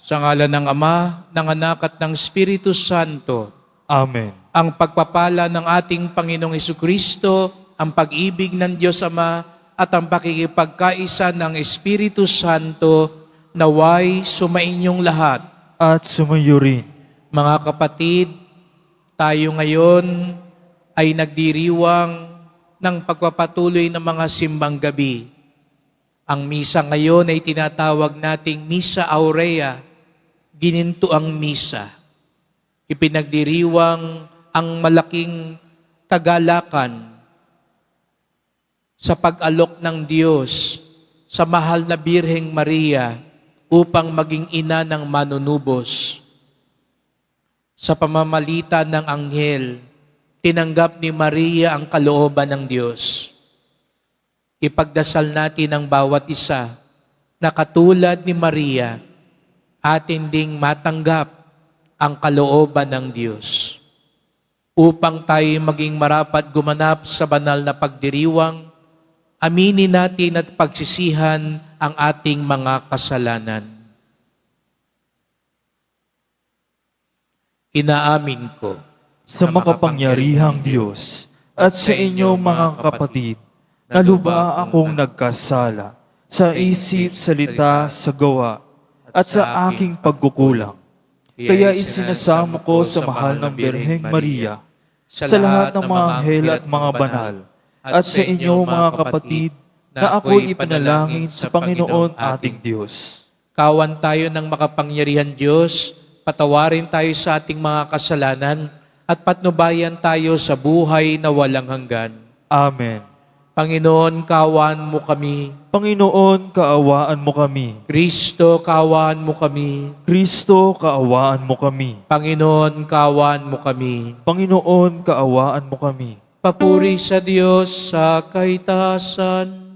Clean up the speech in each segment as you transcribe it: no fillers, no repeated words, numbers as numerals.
Sa ngalan ng Ama, ng Anak at ng Espiritu Santo, Amen. ang pagpapala ng ating Panginoong Hesukristo, ang pag-ibig ng Diyos Ama, at ang pakikipagkaisa ng Espiritu Santo, naway sumainyong lahat. At sumayo rin. Mga kapatid, tayo ngayon ay nagdiriwang ng pagpapatuloy ng mga simbang gabi. Ang misa ngayon ay tinatawag nating Misa Aurea, ginintuang misa. Ipinagdiriwang ang malaking kagalakan sa pag-alok ng Diyos sa mahal na Birheng Maria upang maging ina ng manunubos. Sa pamamalitan ng anghel, tinanggap ni Maria ang kalooban ng Diyos. Ipagdasal natin ang bawat isa na katulad ni Maria, atin ding matanggap ang kalooban ng Diyos. Upang tayo maging marapat gumanap sa banal na pagdiriwang, aminin natin at pagsisihan ang ating mga kasalanan. Inaamin ko Sa makapangyarihang Diyos at sa inyo mga kapatid, na lubha akong nagkasala sa isip, salita, sa gawa, at sa aking pagkukulang. Kaya isinasamo ko sa mahal ng Birheng Maria, sa lahat ng mga anghel at mga banal, at sa inyo mga kapatid, na ako'y ipanalangin sa Panginoon ating Diyos. Kawan tayo ng makapangyarihan Diyos, patawarin tayo sa ating mga kasalanan, at patnubayan tayo sa buhay na walang hanggan. Amen. Panginoon, kaawaan mo kami. Panginoon, kaawaan mo kami. Kristo, kaawaan mo kami. Kristo, kaawaan mo kami. Panginoon, kaawaan mo kami. Panginoon, kaawaan mo kami. Papuri sa Diyos sa kaitaasan.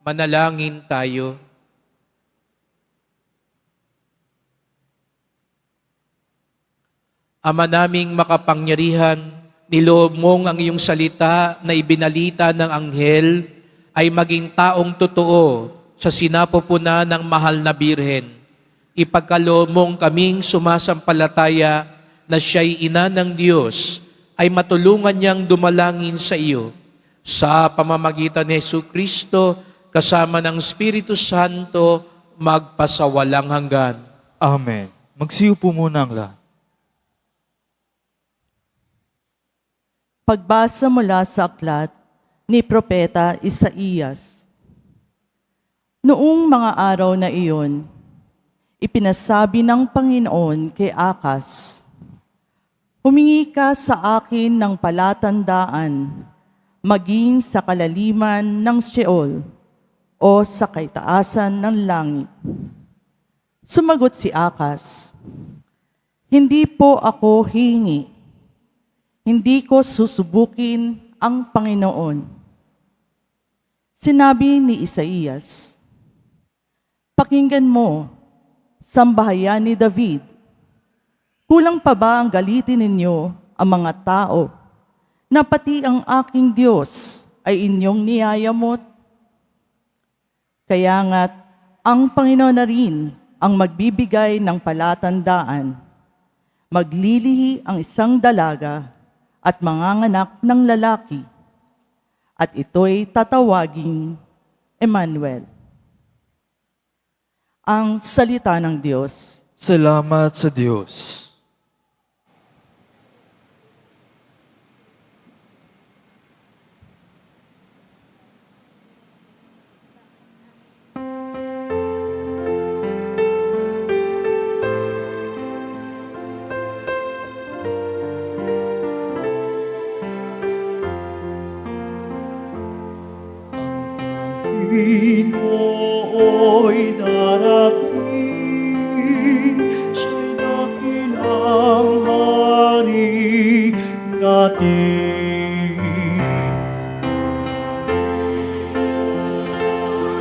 Manalangin tayo. Ama naming makapangyarihan, niloob mong ang iyong salita na ibinalita ng anghel ay maging taong totoo sa sinapupuna ng mahal na Birhen. Ipagkaloob mong kaming sumasampalataya na siya'y ina ng Diyos ay matulungan niyang dumalangin sa iyo sa pamamagitan ni Jesucristo kasama ng Espiritu Santo magpasawalang hanggan. Amen. Magsiupo muna ang lahat. Pagbasa mula sa aklat ni Propeta Isaías. Noong mga araw na iyon, ipinasabi ng Panginoon kay Akas, "Humingi ka sa akin ng palatandaan, maging sa kalaliman ng Sheol o sa kaitaasan ng langit." Sumagot si Akas, "Hindi po ako hingi. Hindi ko susubukin ang Panginoon." Sinabi ni Isaías, "Pakinggan mo, sambahayan ni David. Kulang pa ba ang galitin ninyo ang mga tao na pati ang aking Diyos ay inyong niyayamot? Kaya nga't ang Panginoon na rin ang magbibigay ng palatandaan. Maglilihi ang isang dalaga at manganganak ng lalaki, at ito'y tatawaging Emmanuel." Ang salita ng Diyos. Salamat sa Diyos. Pinoo'y darating, siya'y dakilang hari natin. Pinoo'y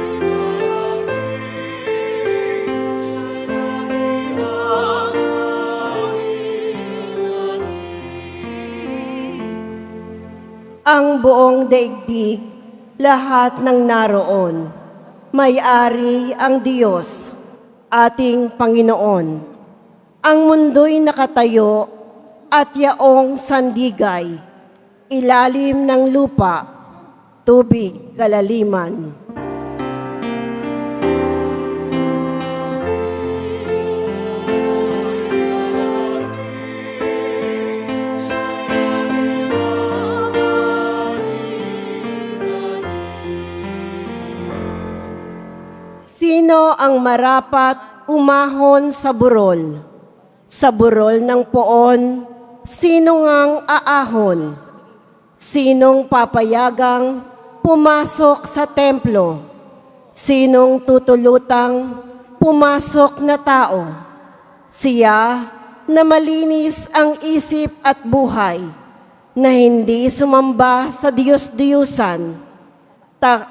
darating, siya'y dakilang hari natin. Ang buong daigdig, lahat ng naroon, may-ari ang Diyos, ating Panginoon. Ang mundo'y nakatayo at yaong sandigay, ilalim ng lupa, tubig kalaliman. Sino ang marapat umahon sa burol? Sa burol ng poon, sino ngang aahon? Sinong papayagang pumasok sa templo? Sinong tutulutang pumasok na tao? Siya na malinis ang isip at buhay, na hindi sumamba sa Diyos-Diyusan,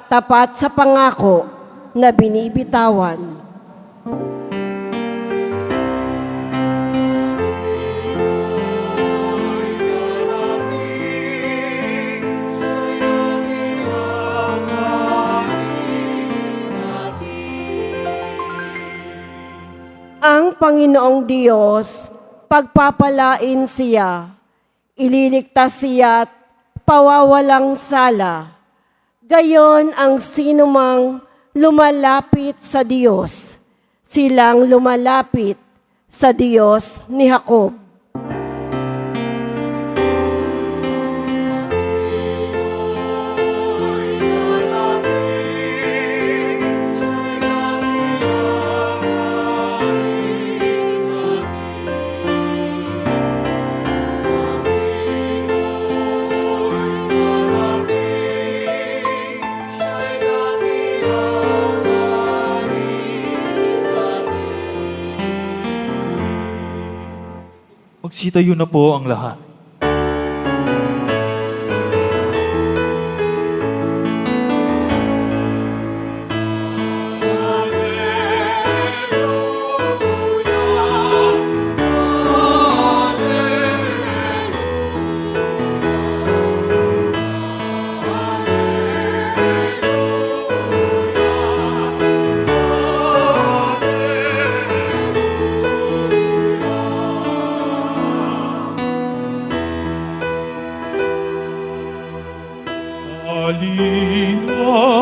tapat sa pangako na binibitawan. Ang Panginoong Diyos, pagpapalain siya, ililigtas siya't pawawalang sala. Gayon ang sinumang lumalapit sa Diyos, silang lumalapit sa Diyos ni Jacob. Magsitayo na po ang lahat.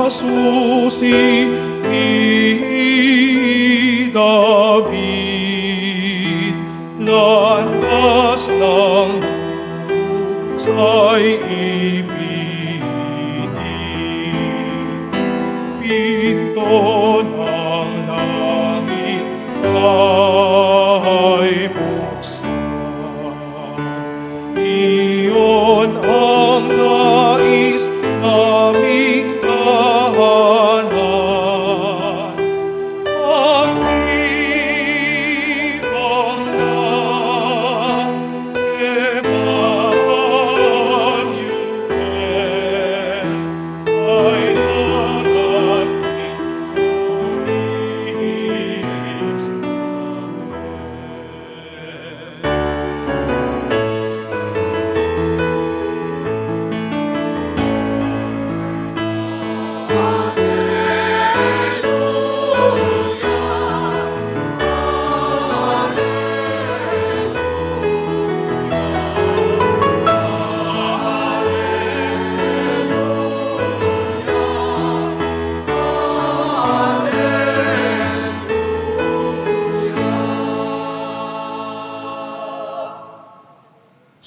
susi ni David, landas ng sa'y ibinigay. Pinto ng langit ay buksan. Iyon ang nais naming tahanan. Pag-ibang na Emmanuel ay darating muli sa amin.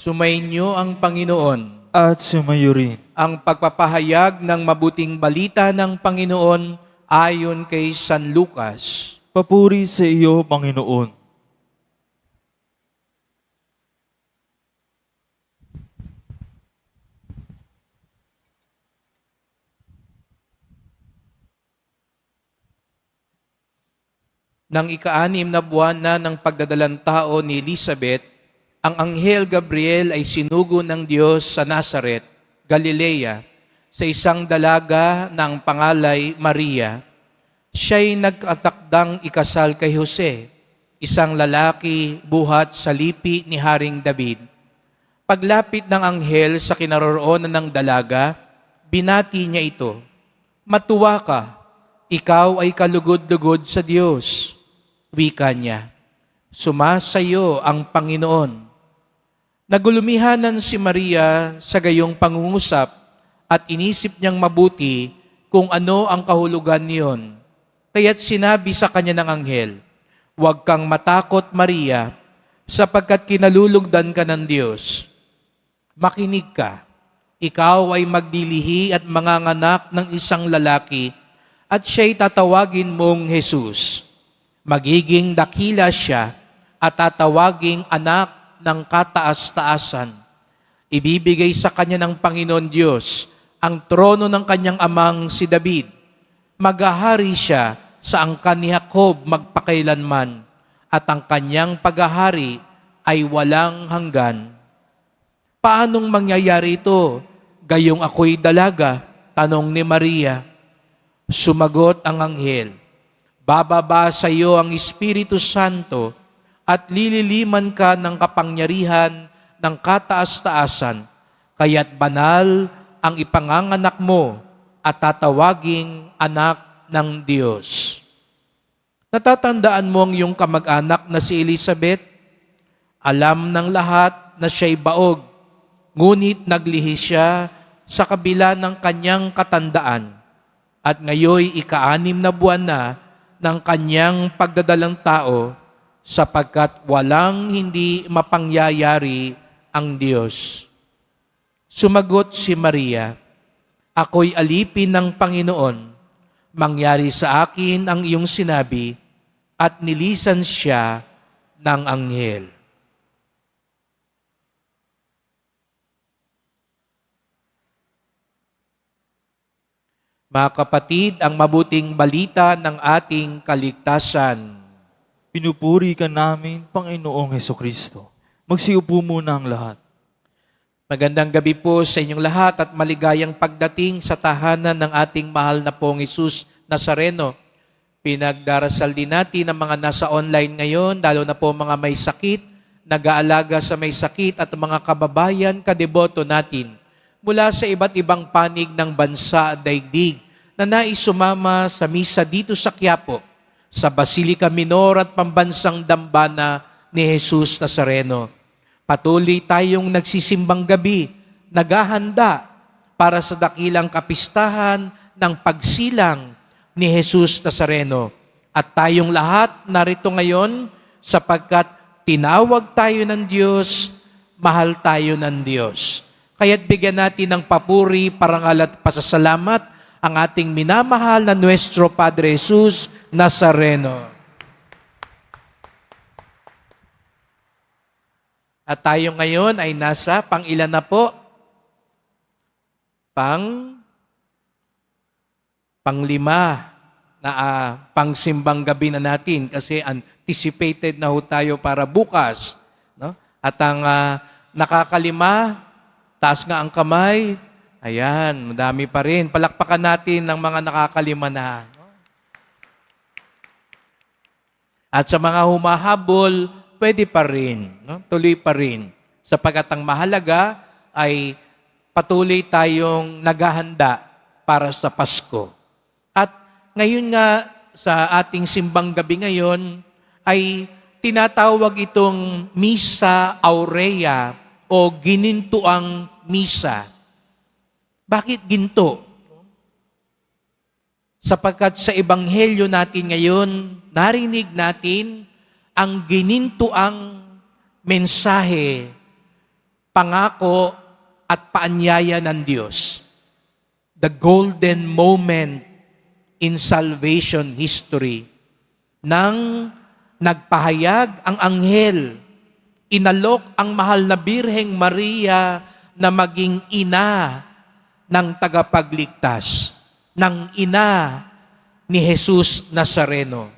Sumainyo ang Panginoon. At sumayo rin. Ang pagpapahayag ng mabuting balita ng Panginoon ayon kay San Lucas. Papuri sa iyo, Panginoon. Nang ika-6 na buwan na ng pagdadalang tao ni Elizabeth, ang anghel Gabriel ay sinugo ng Diyos sa Nazaret, Galilea, sa isang dalaga ng pangalay Maria. Siya'y nagkatakdang ikasal kay Jose, isang lalaki buhat sa lipi ni Haring David. Paglapit ng anghel sa kinaroroonan ng dalaga, binati niya ito, "Matuwa ka, ikaw ay kalugod-lugod sa Diyos." Wika niya, "Sumasayo ang Panginoon." Nagulumihanan si Maria sa gayong pangungusap at inisip niyang mabuti kung ano ang kahulugan niyon. Kaya't sinabi sa kanya ng anghel, "Huwag kang matakot, Maria, sapagkat kinalulugdan ka ng Diyos. Makinig ka, ikaw ay magdilihi at manganganak ng isang lalaki at siya'y tatawagin mong Jesus. Magiging dakila siya at tatawaging anak ng kataas-taasan. Ibibigay sa kanya ng Panginoon Diyos ang trono ng kanyang amang si David. Maghahari siya sa angkan ni Jacob magpakailanman at ang kanyang paghahari ay walang hanggan." "Paanong mangyayari ito? Gayong ako'y dalaga," tanong ni Maria. Sumagot ang anghel, "Bababa sa iyo ang Espiritu Santo at lililiman ka ng kapangyarihan ng kataas-taasan, kaya't banal ang ipanganganak mo at tatawaging anak ng Diyos." Natatandaan mo ang iyong kamag-anak na si Elizabeth? Alam ng lahat na siya'y baog, ngunit naglihi siya sa kabila ng kanyang katandaan. At ngayoy ika-6 na buwan na ng kanyang pagdadalang tao, sapagkat walang hindi mapangyayari ang Diyos. Sumagot si Maria, "Ako'y alipin ng Panginoon. Mangyari sa akin ang iyong sinabi," at nilisan siya ng anghel. Mga kapatid, ang mabuting balita ng ating kaligtasan. Pinupuri ka namin, Panginoong Hesukristo. Magsiupo muna ang lahat. Magandang gabi po sa inyong lahat at maligayang pagdating sa tahanan ng ating mahal na pong Jesus Nazareno. Pinagdarasal din natin ang mga nasa online ngayon, lalo na po mga may sakit, nag-aalaga sa may sakit at mga kababayan kadeboto natin mula sa iba't ibang panig ng bansa at daigdig na nais sumama sa misa dito sa Quiapo, sa Basilica Minor at Pambansang Dambana ni Jesus Nazareno. Patuloy tayong nagsisimbang gabi, naghahanda para sa dakilang kapistahan ng pagsilang ni Jesus Nazareno. At tayong lahat narito ngayon sapagkat tinawag tayo ng Diyos, mahal tayo ng Diyos. Kaya't bigyan natin ng papuri, parangal at pasasalamat ang ating minamahal na Nuestro Padre Jesus Nazareno. At tayo ngayon ay nasa pang-ilan na po? Pang-lima na pang-simbang gabi na natin kasi anticipated na ho tayo para bukas. No? At ang nakakalima, taas nga ang kamay, ayan, madami pa rin. Palakpakan natin ng mga nakakalima na. At sa mga humahabol, pwede pa rin, no? Tuloy pa rin. Sapagkat ang mahalaga ay patuloy tayong naghahanda para sa Pasko. At ngayon nga sa ating simbang gabi ngayon ay tinatawag itong Misa Aurea o ginintuang misa. Bakit ginto? Sapagkat sa ebanghelyo natin ngayon, narinig natin ang ginintuang mensahe, pangako at paanyaya ng Diyos. The golden moment in salvation history nang nagpahayag ang anghel, inalok ang mahal na Birheng Maria na maging ina ng tagapagligtas, ng ina ni Jesus Nazareno.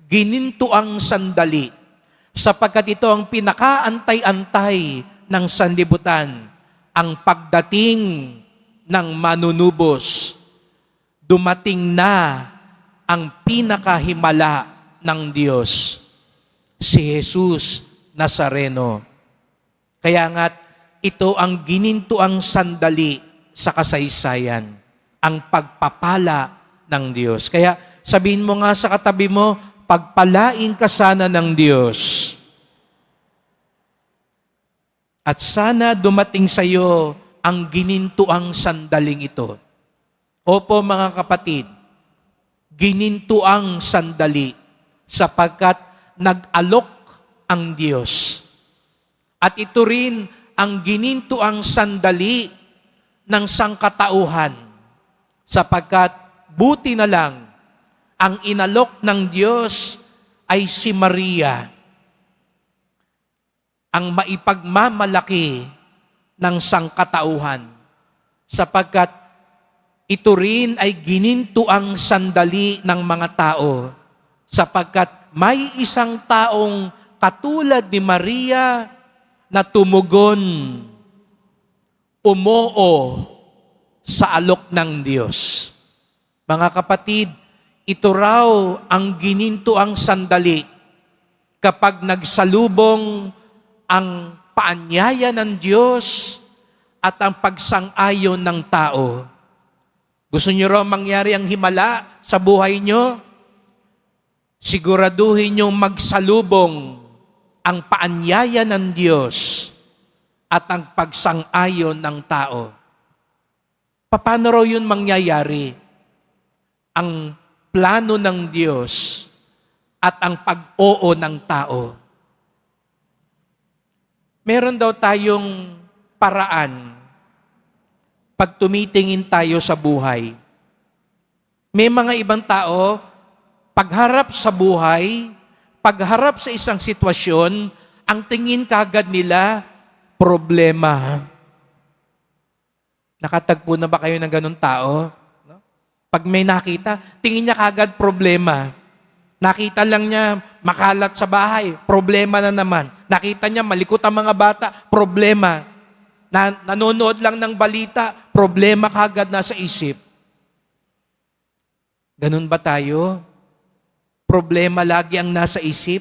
Gininto ang sandali, sapagkat ito ang pinakaantay-antay ng sanlibutan, ang pagdating ng manunubos. Dumating na ang pinakahimala ng Diyos, si Jesus Nazareno. Kaya nga't ito ang ginintuang sandali sa kasaysayan, ang pagpapala ng Diyos. Kaya sabihin mo nga sa katabi mo, pagpalain ka sana ng Diyos. At sana dumating sa iyo ang ginintuang sandaling ito. Opo mga kapatid, ginintuang sandali sapagkat nag-alok ang Diyos. At ito rin ang ginintuang sandali ng sangkatauhan sapagkat buti na lang ang inalok ng Diyos ay si Maria, ang maipagmamalaki ng sangkatauhan, sapagkat ito rin ay ginintuang sandali ng mga tao, sapagkat may isang taong katulad ni Maria na tumugon, umoo sa alok ng Diyos. Mga kapatid, ito raw ang ginintuang sandali kapag nagsalubong ang paanyaya ng Diyos at ang pagsang-ayon ng tao. Gusto niyo raw mangyari ang himala sa buhay niyo? Siguraduhin niyo magsalubong ang paanyaya ng Diyos at ang pagsang-ayon ng tao. Paano raw yun mangyayari? Ang plano ng Diyos at ang pag-oo ng tao. Meron daw tayong paraan pag tumitingin tayo sa buhay. May mga ibang tao, pagharap sa buhay, pagharap sa isang sitwasyon, ang tingin kagad nila, problema. Nakatagpo na ba kayo ng ganun tao? Pag may nakita, tingin niya kagad problema. Nakita lang niya makalat sa bahay, problema na naman. Nakita niya malikot ang mga bata, problema. Nanonood lang ng balita, problema kagad nasa isip. Ganun ba tayo? Problema lagi ang nasa isip?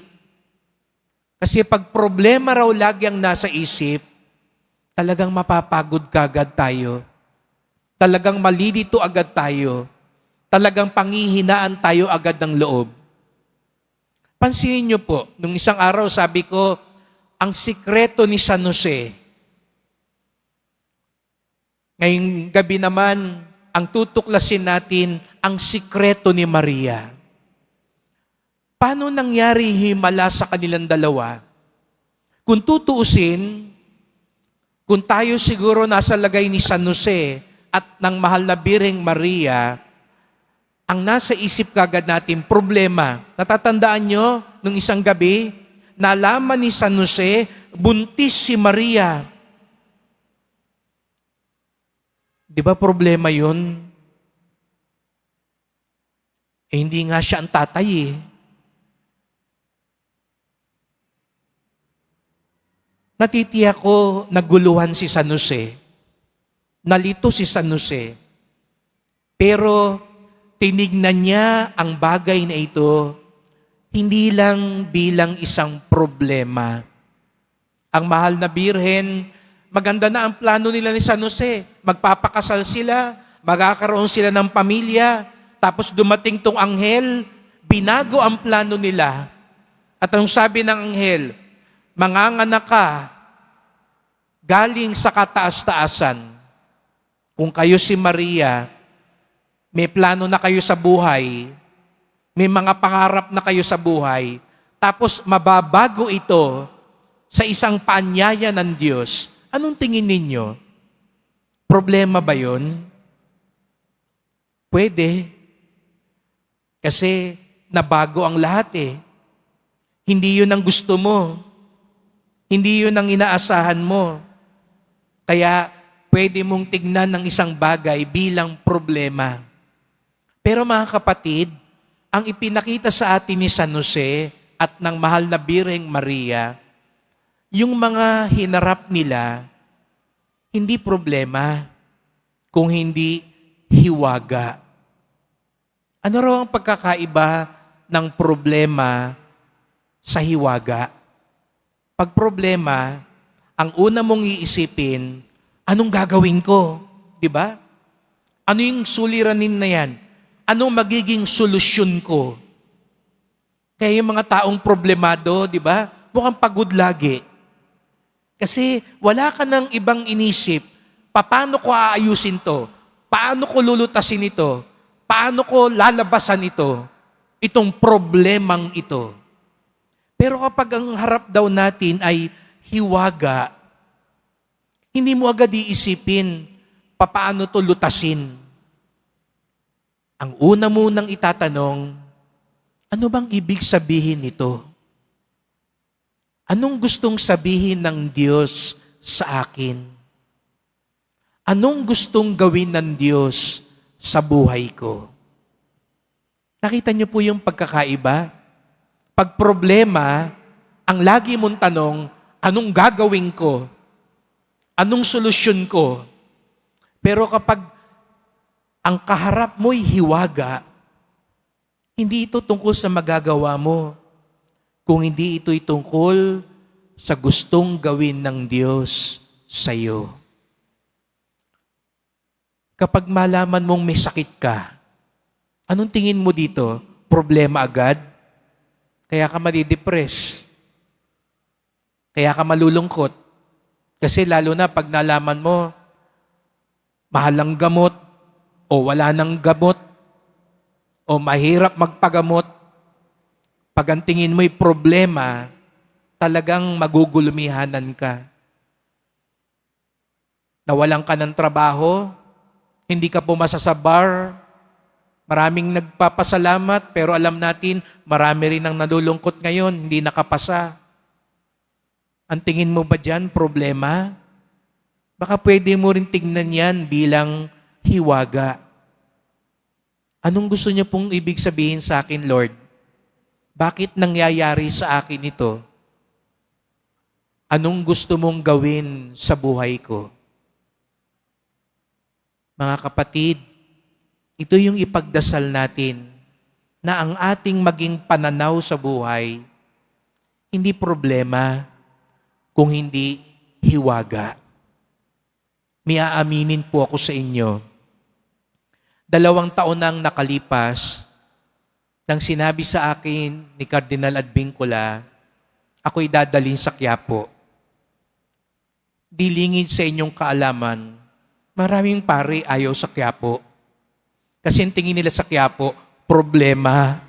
Kasi pag problema raw lagi ang nasa isip, talagang mapapagod kagad tayo. Talagang malilito agad tayo. Talagang panghihinaan tayo agad ng loob. Pansinin niyo po, nung isang araw sabi ko, ang sikreto ni San Jose. Ngayong gabi naman, ang tutuklasin natin ang sikreto ni Maria. Paano nangyari himala sa kanilang dalawa? Kung tutuusin, kung tayo siguro nasa lagay ni San Jose at ng mahal na Birheng Maria, ang nasa isip kagad natin, problema. Natatandaan nyo, nung isang gabi, nalaman ni San Jose, buntis si Maria. Di ba problema yun? Hindi nga siya ang tatay eh. Natitiyak ko, naguluhan si San Jose. Nalito si San Jose. Pero tinignan niya ang bagay na ito hindi lang bilang isang problema. Ang mahal na Birhen, maganda na ang plano nila ni San Jose. Magpapakasal sila, magkakaroon sila ng pamilya, tapos dumating tong anghel, binago ang plano nila. At ang sabi ng anghel, manganganak ka galing sa kataas-taasan. Kung kayo si Maria, may plano na kayo sa buhay, may mga pangarap na kayo sa buhay, tapos mababago ito sa isang paanyaya ng Diyos. Anong tingin ninyo? Problema ba yun? Pwede. Kasi nabago ang lahat eh. Hindi yun ang gusto mo. Hindi yun ang inaasahan mo. Kaya pwede mong tignan ng isang bagay bilang problema. Pero mga kapatid, ang ipinakita sa atin ni San Jose at ng mahal na Birheng Maria, yung mga hinarap nila, hindi problema, kung hindi hiwaga. Ano raw ang pagkakaiba ng problema sa hiwaga? Pag problema, ang una mong iisipin, anong gagawin ko? Di ba? Ano yung suliranin na yan? Anong magiging solusyon ko? Kaya yung mga taong problemado, di ba? Mukhang pagod lagi. Kasi wala ka ng ibang inisip. Paano ko aayusin to? Paano ko lulutasin ito? Paano ko lalabasan ito? Itong problemang ito. Pero kapag ang harap daw natin ay hiwaga, hindi mo agad iisipin paano to lutasin. Ang una munang itatanong, ano bang ibig sabihin nito? Anong gustong sabihin ng Diyos sa akin? Anong gustong gawin ng Diyos sa buhay ko? Nakita niyo po yung pagkakaiba? Pag problema, ang lagi mong tanong, anong gagawin ko? Anong solusyon ko? Pero kapag ang kaharap mo'y hiwaga, hindi ito tungkol sa magagawa mo, kung hindi ito'y tungkol sa gustong gawin ng Diyos sa iyo. Kapag malaman mong may sakit ka, anong tingin mo dito? Problema agad? Kaya ka madidepress. Kaya ka malulungkot. Kasi lalo na pag nalaman mo, mahal ang gamot, o wala nang gamot, o mahirap magpagamot, pag ang tingin mo'y problema, talagang magugulumihanan ka. Nawalan ka ng trabaho, hindi ka pumasa sa bar, maraming nagpapasalamat, pero alam natin, marami rin ang nalulungkot ngayon, hindi nakapasa. Ang tingin mo ba dyan, problema? Baka pwede mo rin tingnan yan bilang hiwaga. Anong gusto niyo pong ibig sabihin sa akin, Lord? Bakit nangyayari sa akin ito? Anong gusto mong gawin sa buhay ko? Mga kapatid, ito yung ipagdasal natin na ang ating maging pananaw sa buhay, hindi problema, kung hindi hiwaga. May aaminin po ako sa inyo. 2 taon nang nakalipas, nang sinabi sa akin ni Cardinal Advincula, ako'y dadalhin sa Quiapo. Dilingid sa inyong kaalaman, maraming pare ayaw sa Quiapo. Kasi ang tingin nila sa Quiapo, problema.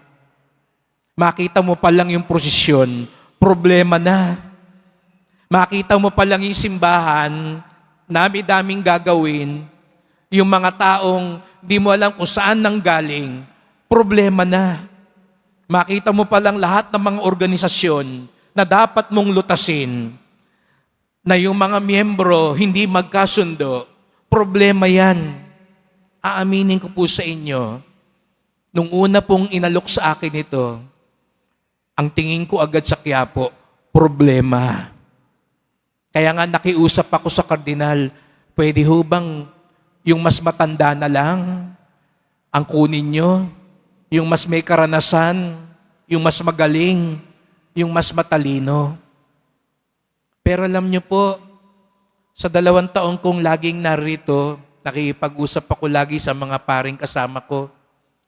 Makita mo pa lang yung prosesyon, problema na. Makita mo pa lang yung simbahan, dami-daming gagawin, yung mga taong di mo alam kung saan nanggaling, problema na. Makita mo pa lang lahat ng mga organisasyon na dapat mong lutasin, na yung mga miyembro hindi magkasundo, problema yan. Aaminin ko po sa inyo, nung una pong inalok sa akin ito, ang tingin ko agad sa Quiapo, problema. Kaya nga nakiusap ako sa kardinal, pwede ho bang yung mas matanda na lang ang kunin nyo? Yung mas may karanasan, yung mas magaling, yung mas matalino. Pero alam nyo po, sa 2 taon kong laging narito, nakikipag-usap ako lagi sa mga paring kasama ko.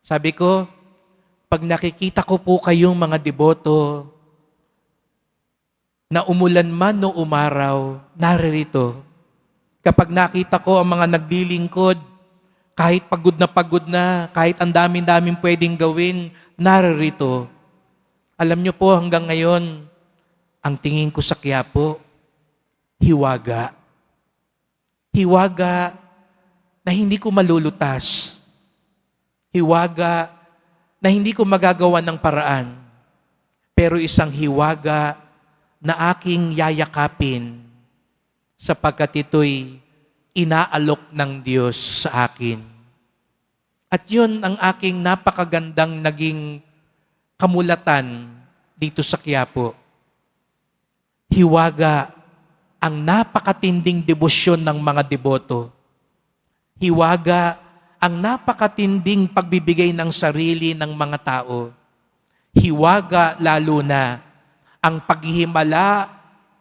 Sabi ko, pag nakikita ko po kayong mga deboto, na umulan man o umaraw, naririto. Kapag nakita ko ang mga naglilingkod, kahit pagod na, kahit ang daming pwedeng gawin, naririto. Alam nyo po hanggang ngayon, ang tingin ko sa Quiapo, hiwaga. Hiwaga na hindi ko malulutas. Hiwaga na hindi ko magagawa ng paraan. Pero isang hiwaga na aking yayakapin sapagkat ito'y inaalok ng Diyos sa akin. At yun ang aking napakagandang naging kamulatan dito sa Quiapo. Hiwaga ang napakatinding debosyon ng mga deboto. Hiwaga ang napakatinding pagbibigay ng sarili ng mga tao. Hiwaga lalo na ang paghihimala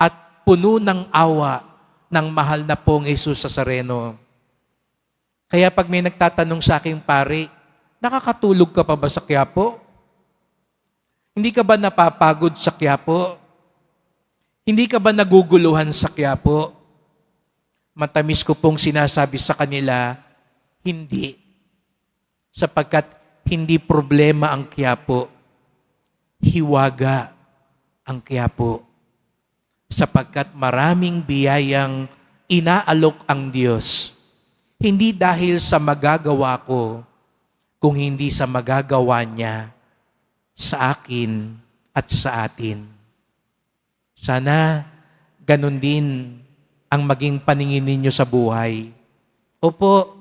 at puno ng awa ng mahal na pong Jesus Nazareno. Kaya pag may nagtatanong sa aking pare, nakakatulog ka pa ba sa Quiapo? Hindi ka ba napapagod sa Quiapo? Hindi ka ba naguguluhan sa Quiapo? Matamis ko pong sinasabi sa kanila, hindi. Sapagkat hindi problema ang Quiapo, hiwaga ang Quiapo. Sapagkat maraming biyayang inaalok ang Diyos. Hindi dahil sa magagawa ko, kung hindi sa magagawa niya sa akin at sa atin. Sana ganun din ang maging paningin ninyo sa buhay. Opo,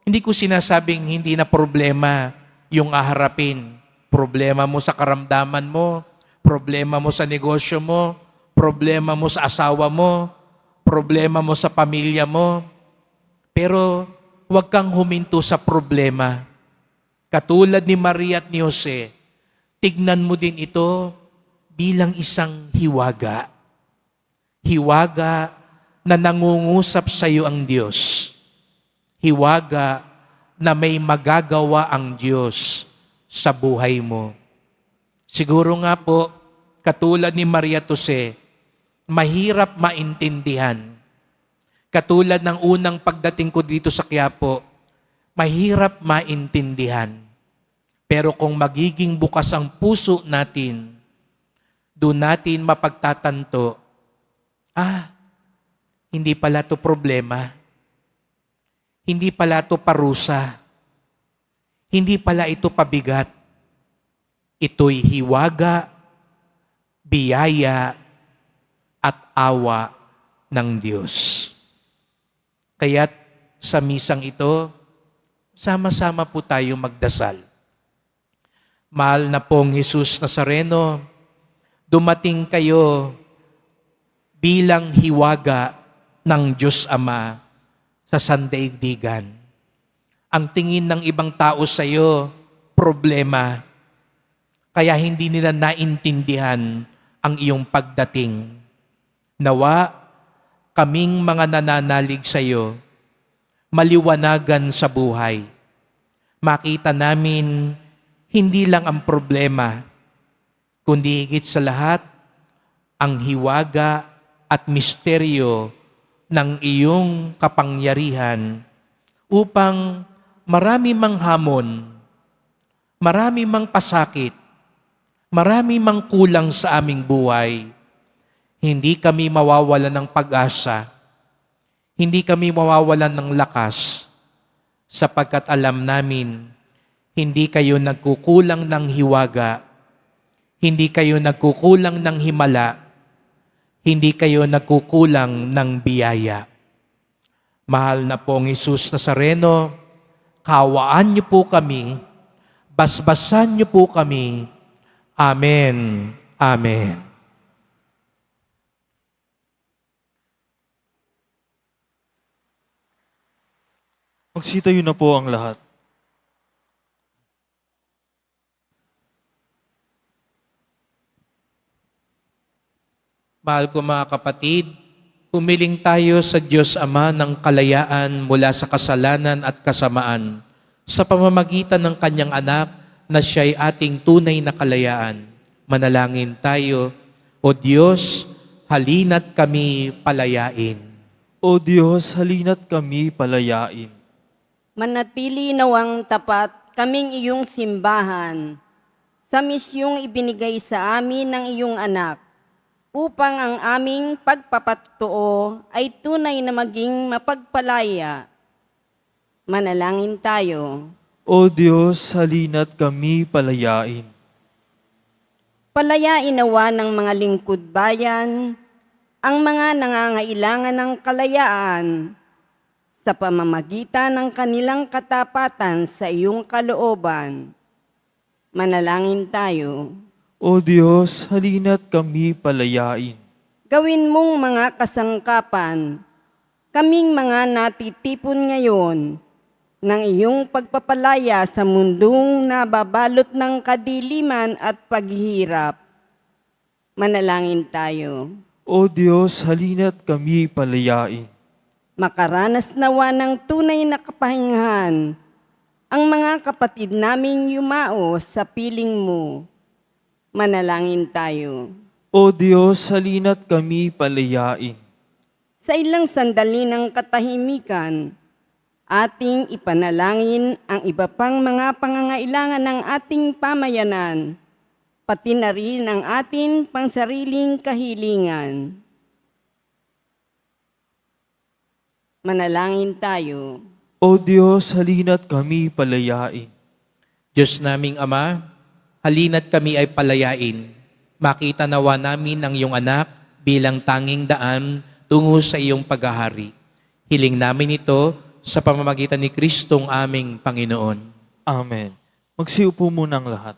hindi ko sinasabing hindi na problema yung aharapin. Problema mo sa karamdaman mo, problema mo sa negosyo mo, problema mo sa asawa mo, problema mo sa pamilya mo. Pero huwag kang huminto sa problema. Katulad ni Maria at ni Jose, tignan mo din ito bilang isang hiwaga. Hiwaga na nangungusap sa iyo ang Diyos. Hiwaga na may magagawa ang Diyos sa buhay mo. Siguro nga po, katulad ni Maria at Jose, mahirap maintindihan. Katulad ng unang pagdating ko dito sa Quiapo, mahirap maintindihan. Pero kung magiging bukas ang puso natin, doon natin mapagtatanto, hindi pala to problema. Hindi pala to parusa. Hindi pala ito pabigat. Ito'y hiwaga, biyaya, at awa ng Diyos. Kaya't sa misang ito, sama-sama po tayo magdasal. Mahal na pong Jesus Nazareno, dumating kayo bilang hiwaga ng Diyos Ama sa sandaigdigan. Ang tingin ng ibang tao sa iyo, problema. Kaya hindi nila naintindihan ang iyong pagdating. Nawa, kaming mga nananalig sa iyo, maliwanagan sa buhay. Makita namin hindi lang ang problema, kundi higit sa lahat, ang hiwaga at misteryo ng iyong kapangyarihan upang marami mang hamon, marami mang pasakit, marami mang kulang sa aming buhay, hindi kami mawawalan ng pag-asa, hindi kami mawawalan ng lakas, sapagkat alam namin, hindi kayo nagkukulang ng hiwaga, hindi kayo nagkukulang ng himala, hindi kayo nagkukulang ng biyaya. Mahal na pong Jesus Nazareno, kawaan niyo po kami, basbasan niyo po kami. Amen. Amen. Magsitayo na po ang lahat. Mahal ko mga kapatid, humiling tayo sa Diyos Ama ng kalayaan mula sa kasalanan at kasamaan sa pamamagitan ng Kanyang anak na siya'y ating tunay na kalayaan. Manalangin tayo, O Diyos, halina't kami palayain. O Diyos, halina't kami palayain. Manatili nawang tapat kaming iyong simbahan sa misyong ibinigay sa amin ng iyong anak upang ang aming pagpapatuo ay tunay na maging mapagpalaya. Manalangin tayo. O Diyos, halina't kami palayain. Palayain nawa ng mga lingkod bayan ang mga nangangailangan ng kalayaan sa pamamagitan ng kanilang katapatan sa iyong kalooban. Manalangin tayo. O Diyos, halina't kami palayain. Gawin mong mga kasangkapan, kaming mga natitipon ngayon ng iyong pagpapalaya sa mundong nababalot ng kadiliman at paghihirap. Manalangin tayo. O Diyos, halina't kami palayain. Makaranas nawa ng tunay na kapahingahan ang mga kapatid naming yumao sa piling mo. Manalangin tayo. O Diyos, halina't kami palayain. Sa ilang sandali ng katahimikan, ating ipanalangin ang iba pang mga pangangailangan ng ating pamayanan, pati na rin ang ating pangsariling kahilingan. Manalangin tayo. O Diyos, halina't kami palayain. Diyos naming Ama, halina't kami ay palayain. Makita nawa namin ang iyong anak bilang tanging daan tungo sa iyong paghahari. Hiling namin ito sa pamamagitan ni Kristong aming Panginoon. Amen. Magsiupo muna ang lahat.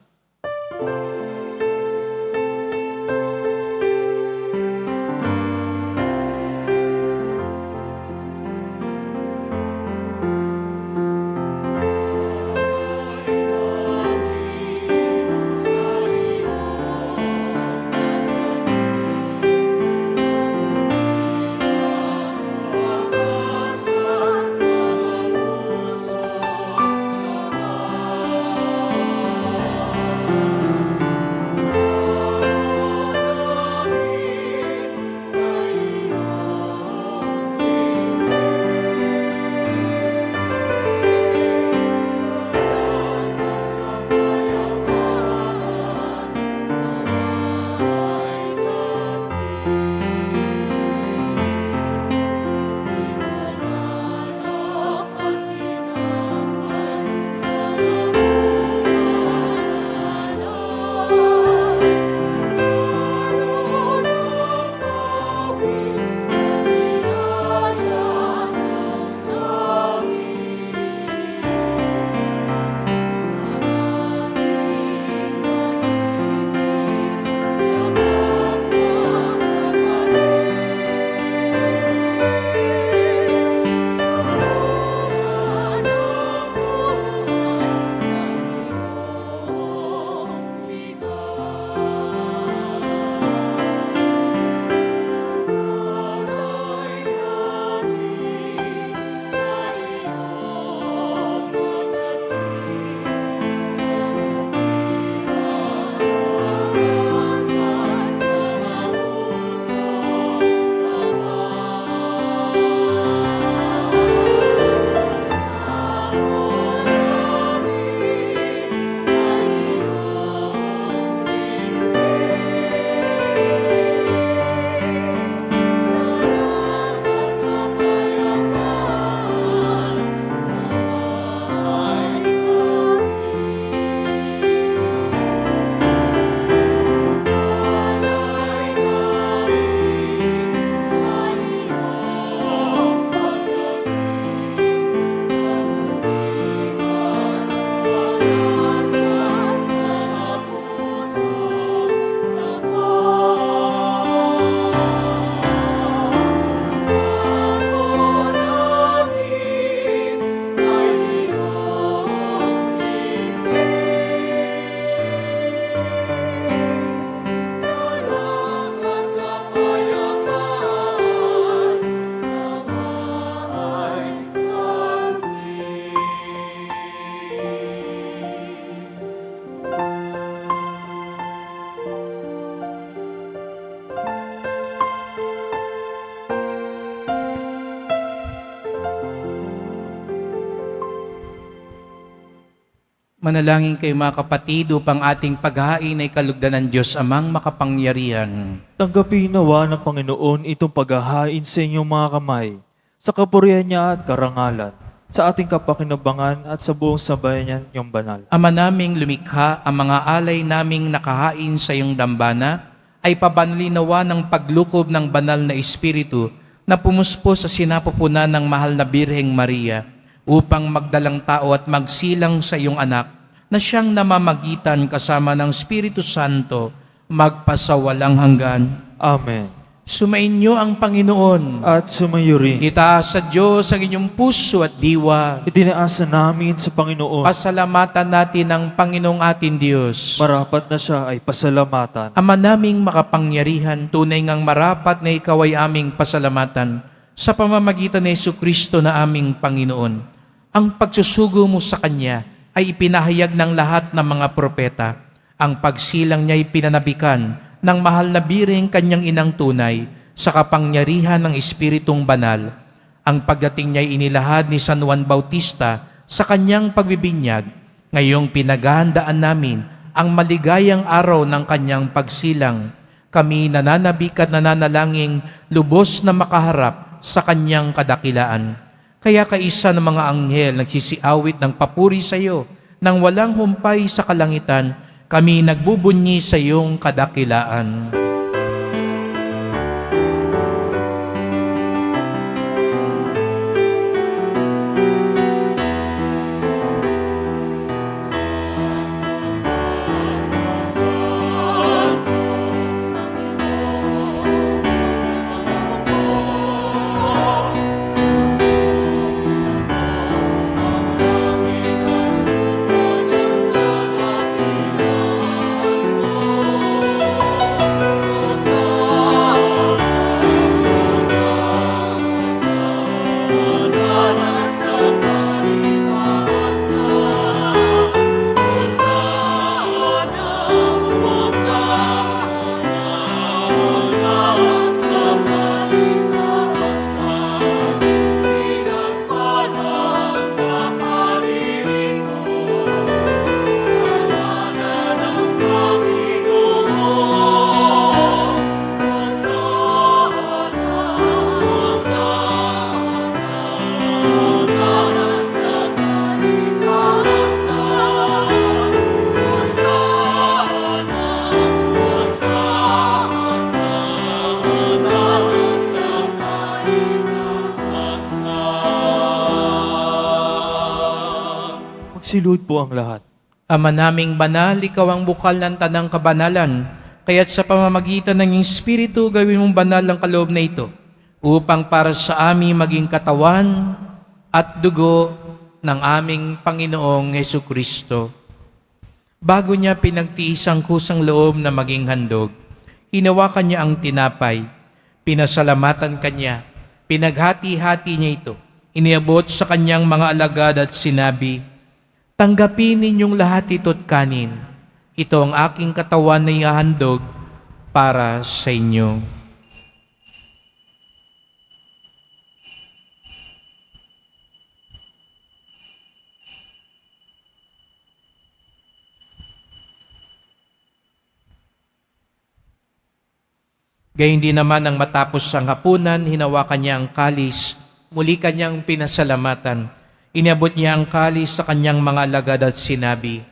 Manalangin kayo mga kapatid upang ating paghain ay kalugdan ng Diyos amang makapangyarihan. Tanggapin nawa ng Panginoon itong paghahain sa inyong mga kamay, sa kapurihan niya at karangalan, sa ating kapakinabangan at sa buong sambayan niyang banal. Ama naming lumikha, ang mga alay naming nakahain sa iyong dambana ay pabanlinawa ng paglukob ng banal na Espiritu na pumuspo sa sinapupunan ng mahal na Birheng Maria upang magdalang tao at magsilang sa iyong anak na siyang namamagitan kasama ng Espiritu Santo magpasawalang hanggan. Amen. Sumainyo ang Panginoon. At sumayo rin. Itaas sa Diyos ang inyong puso at diwa. Itinaasa namin sa Panginoon. Pasalamatan natin ang Panginoong ating Diyos. Marapat na siya ay pasalamatan. Ama naming makapangyarihan, tunay ngang marapat na ikaw ay aming pasalamatan sa pamamagitan ni Jesucristo na aming Panginoon. Ang pagsusugo mo sa Kanya ay ipinahayag ng lahat ng mga propeta. Ang pagsilang niya ay pinanabikan ng mahal na Birheng kanyang inang tunay sa kapangyarihan ng Espiritong Banal. Ang pagdating niya ay inilahad ni San Juan Bautista sa kanyang pagbibinyag. Ngayong pinaghahandaan namin ang maligayang araw ng kanyang pagsilang. Kami nananabik at nananalangin lubos na makaharap sa kanyang kadakilaan. Kaya kaisa ng mga anghel nagsisiawit ng papuri sa iyo nang walang humpay sa kalangitan, kami nagbubunyi sa iyong kadakilaan. Magsilud po ang lahat. Ama naming banal, ikaw ang bukal ng tanang kabanalan, kaya't sa pamamagitan ng iyong Espiritu, gawin mong banal ang kaloob na ito, upang para sa amin maging katawan at dugo ng aming Panginoong Hesukristo. Bago niya pinagtiis ang kusang loob na maging handog, hinawakan niya ang tinapay, pinasalamatan kanya, pinaghati-hati niya ito, iniabot sa kanyang mga alagad at sinabi, "Tanggapin ninyong lahat ito't kanin. Ito ang aking katawan na ihahandog para sa inyo." Gayun din naman ang matapos ang hapunan, hinawakan niya ang kalis, muli kanyang pinasalamatan. Inabot niya ang kalis sa kanyang mga alagad at sinabi,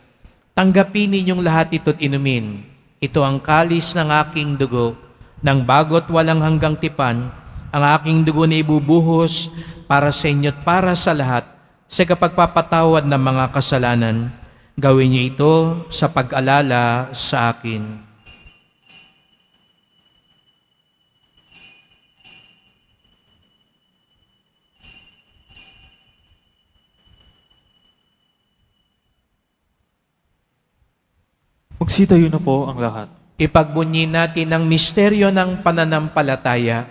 "Tanggapin ninyong lahat ito't inumin. Ito ang kalis ng aking dugo, ng bago't walang hanggang tipan. Ang aking dugo na ibubuhos para sa inyo't para sa lahat sa kapagpapatawad ng mga kasalanan. Gawin niyo ito sa pag-alala sa akin." Magsitayo na po ang lahat. Ipagbunyi natin ang misteryo ng pananampalataya.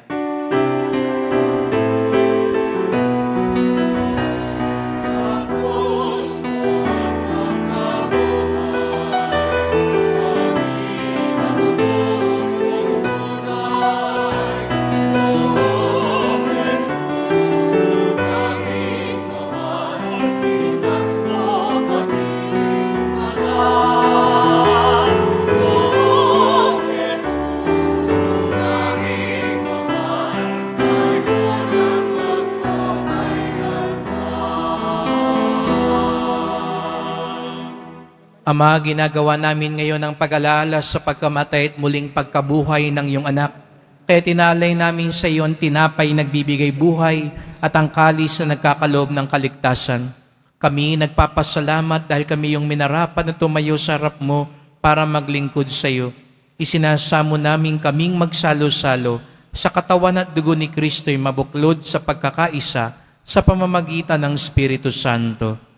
Ama, ginagawa namin ngayon ang pag-alala sa pagkamatay at muling pagkabuhay ng iyong anak. Kaya tinalay namin sa iyo ang tinapay nagbibigay buhay at ang kalis na nagkakaloob ng kaligtasan. Kami nagpapasalamat dahil kami yung minarapat na tumayo sa harap mo para maglingkod sa iyo. Isinasamo namin kaming magsalo-salo sa katawan at dugo ni Kristo'y mabuklod sa pagkakaisa sa pamamagitan ng Espiritu Santo.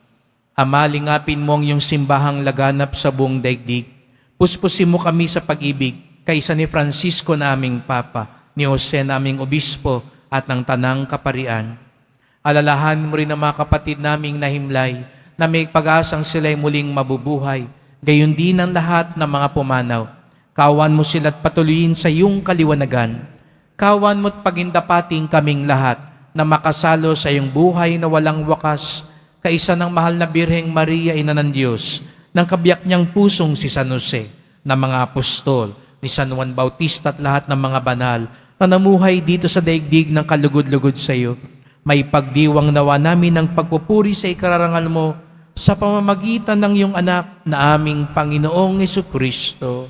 Ama, lingapin mo ang iyong simbahang laganap sa buong daigdig. Puspusin mo kami sa pag-ibig kaysa ni Francisco na aming Papa, ni Jose na aming Obispo at ng Tanang Kaparian. Alalahan mo rin ang mga kapatid naming nahimlay na may pag-asang sila'y muling mabubuhay, gayon din ang lahat ng mga pumanaw. Kawan mo sila't patuloyin sa iyong kaliwanagan. Kawan mo't pagindapating kaming lahat na makasalo sa iyong buhay na walang wakas, kaisa ng mahal na Birheng Maria, Ina ng Diyos, ng kabiyak niyang pusong si San Jose, ng mga apostol, ni San Juan Bautista at lahat ng mga banal na namuhay dito sa daigdig ng kalugod-lugod sa iyo. May pagdiwang nawa namin ng pagpupuri sa ikararangal mo sa pamamagitan ng iyong anak na aming Panginoong Jesucristo.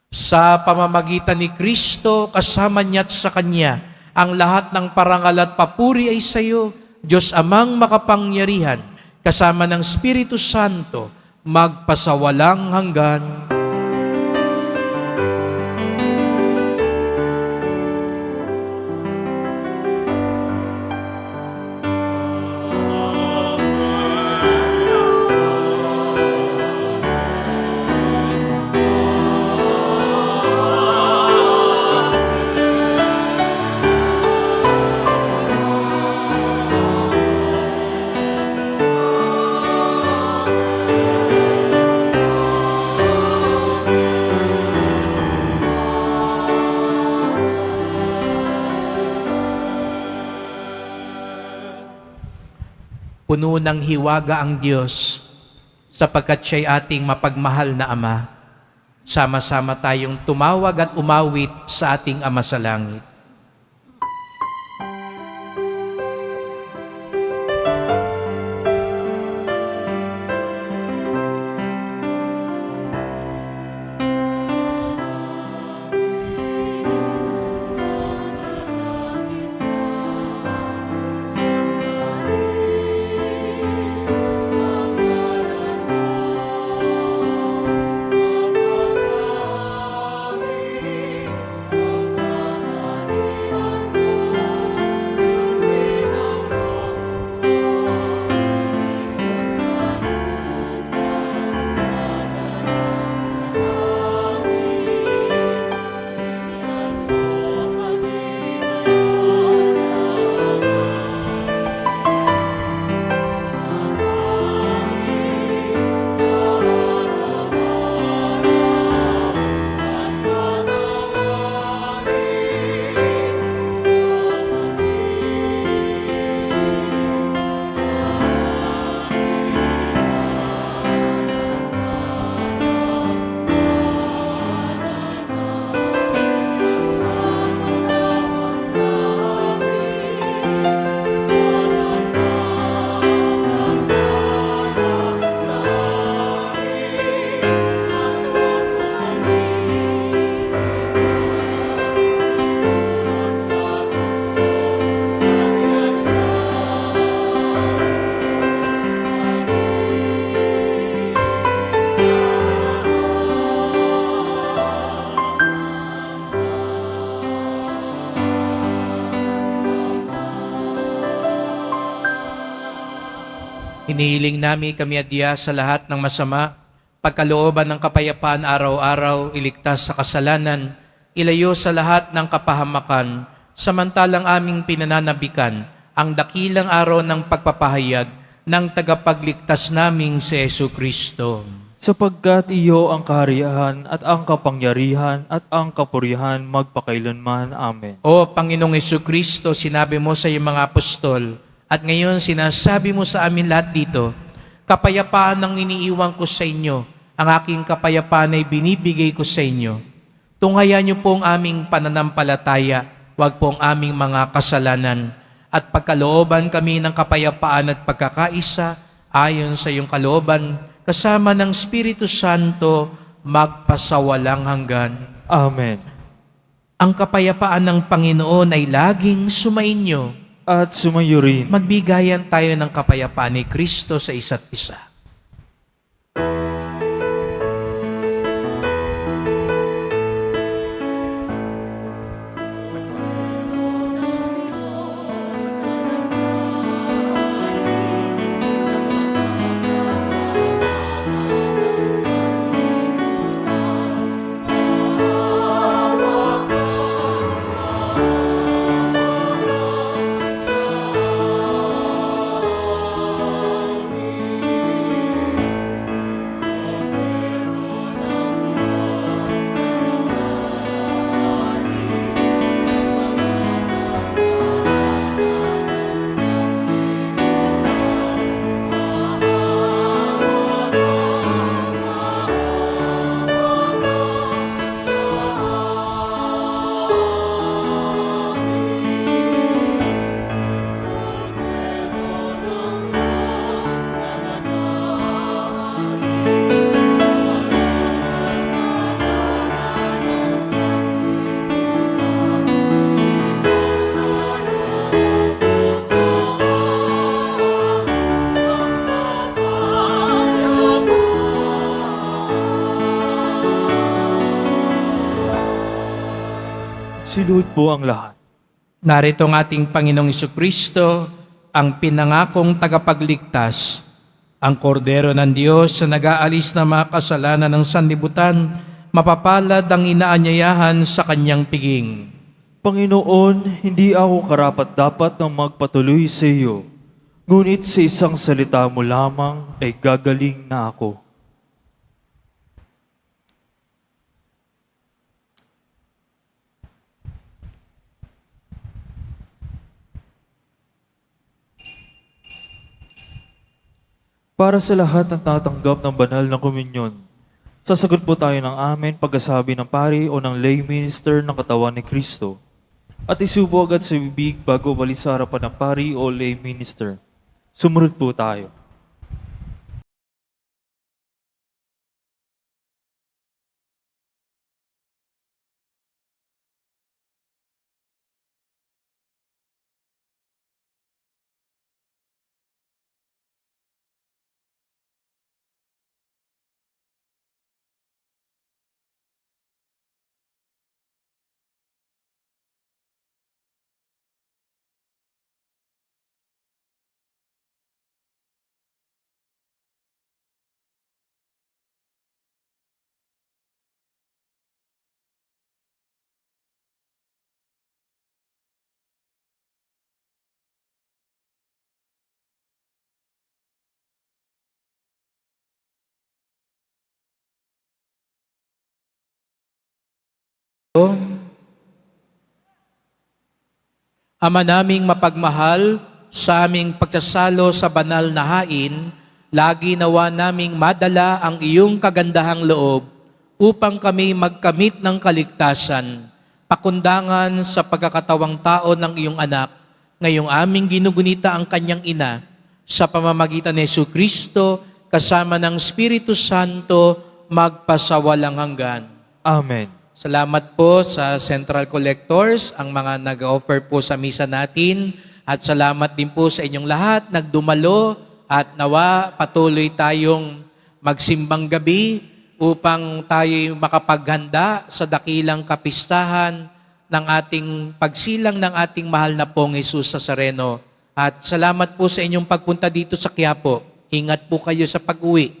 Sa pamamagitan ni Kristo, kasama niya at sa Kanya, ang lahat ng parangal at papuri ay sa iyo, Diyos Amang makapangyarihan, kasama ng Espiritu Santo, magpasawalang hanggan. Puno ng hiwaga ang Diyos, sapagkat siya'y ating mapagmahal na Ama. Sama-sama tayong tumawag at umawit sa ating Ama sa langit. Hinihiling namin kami adya sa lahat ng masama, pagkalooban ng kapayapaan araw-araw, iligtas sa kasalanan, ilayo sa lahat ng kapahamakan, samantalang aming pinananabikan ang dakilang araw ng pagpapahayag ng tagapagligtas naming si Jesucristo. Sapagkat iyo ang kaharian at ang kapangyarihan at ang kapurihan magpakailanman. Amen. O Panginoong Jesucristo, sinabi mo sa iyong mga apostol, at ngayon sinasabi mo sa amin lahat dito, kapayapaan ang iniiwan ko sa inyo, ang aking kapayapaan ay binibigay ko sa inyo. Tunghayan niyo po ang aming pananampalataya, wag po ang aming mga kasalanan, at pagkalooban kami ng kapayapaan at pagkakaisa ayon sa iyong kalooban, kasama ng Espiritu Santo, magpasawalang hanggan. Amen. Ang kapayapaan ng Panginoon ay laging sumainyo. At sumayo rin. Magbigayan tayo ng kapayapaan ni Kristo sa isa't isa. Silud po ang lahat. Narito ang ating Panginoong Kristo, ang pinangakong tagapagligtas, ang kordero ng Diyos na nag-aalis na mga kasalanan ng sanlibutan, mapapalad ang inaanyayahan sa kanyang piging. Panginoon, hindi ako karapat-dapat na magpatuloy sa iyo, ngunit sa isang salita mo lamang ay gagaling na ako. Para sa lahat ng tatanggap ng banal na komunyon, sasagot po tayo ng amen pagkasabi ng pari o ng lay minister ng katawan ni Kristo. At isubo agad sa bibig bago umalis sa harapan ng pari o lay minister. Sumunod po tayo. Ama naming mapagmahal, sa aming pagkasalo sa banal na hain, lagi nawa naming madala ang iyong kagandahang loob upang kami magkamit ng kaligtasan, pakundangan sa pagkakatawang tao ng iyong anak, ngayong aming ginugunita ang kanyang ina, sa pamamagitan ni Jesucristo, kasama ng Espiritu Santo, magpasawalang hanggan. Amen. Salamat po sa Central Collectors, ang mga nag-offer po sa misa natin. At salamat din po sa inyong lahat, nagdumalo at nawa patuloy tayong magsimbang gabi upang tayo makapaghanda sa dakilang kapistahan ng ating pagsilang ng ating mahal na pong Jesus Nazareno. At salamat po sa inyong pagpunta dito sa Quiapo. Ingat po kayo sa pag-uwi.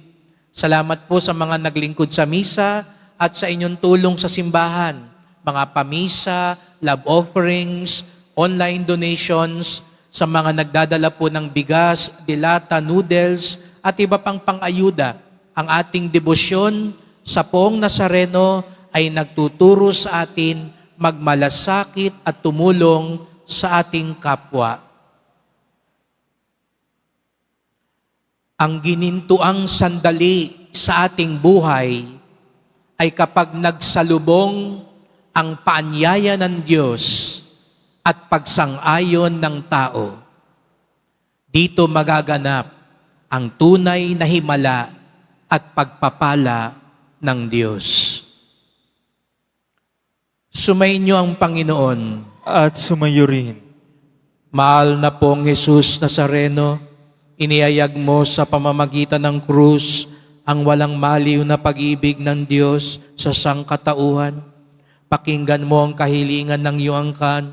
Salamat po sa mga naglingkod sa misa at sa inyong tulong sa simbahan, mga pamisa, love offerings, online donations, sa mga nagdadala po ng bigas, dilata, noodles, at iba pang pang-ayuda. Ang ating debosyon sa Poong Nazareno ay nagtuturo sa atin magmalasakit at tumulong sa ating kapwa. Ang ginintuang sandali sa ating buhay ay kapag nagsalubong ang paanyaya ng Diyos at pagsang-ayon ng tao. Dito magaganap ang tunay na himala at pagpapala ng Diyos. Sumainyo ang Panginoon. At sumayo rin. Mahal na pong Jesus Nazareno, iniyayag mo sa pamamagitan ng krus ang walang maliw na pag-ibig ng Diyos sa sangkatauhan. Pakinggan mo ang kahilingan ng iyong angkan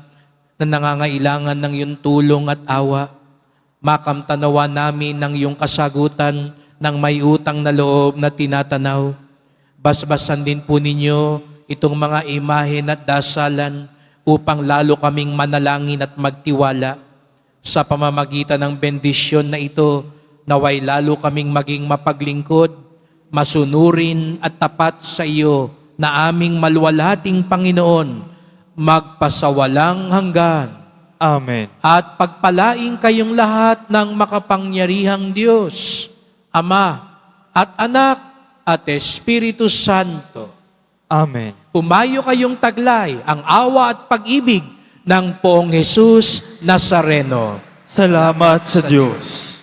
na nangangailangan ng iyong tulong at awa. Makamtanawa namin ng iyong kasagutan ng may utang na loob na tinatanaw. Basbasan din po ninyo itong mga imahen at dasalan upang lalo kaming manalangin at magtiwala. Sa pamamagitan ng bendisyon na ito, naway lalo kaming maging mapaglingkod, masunurin at tapat sa iyo na aming maluwalhating Panginoon, magpasawalang hanggan. Amen. At pagpalaing kayong lahat ng makapangyarihang Diyos, Ama at Anak at Espiritu Santo. Amen. Pumayo kayong taglay ang awa at pag-ibig ng Poong Jesus Nazareno. Salamat sa Diyos.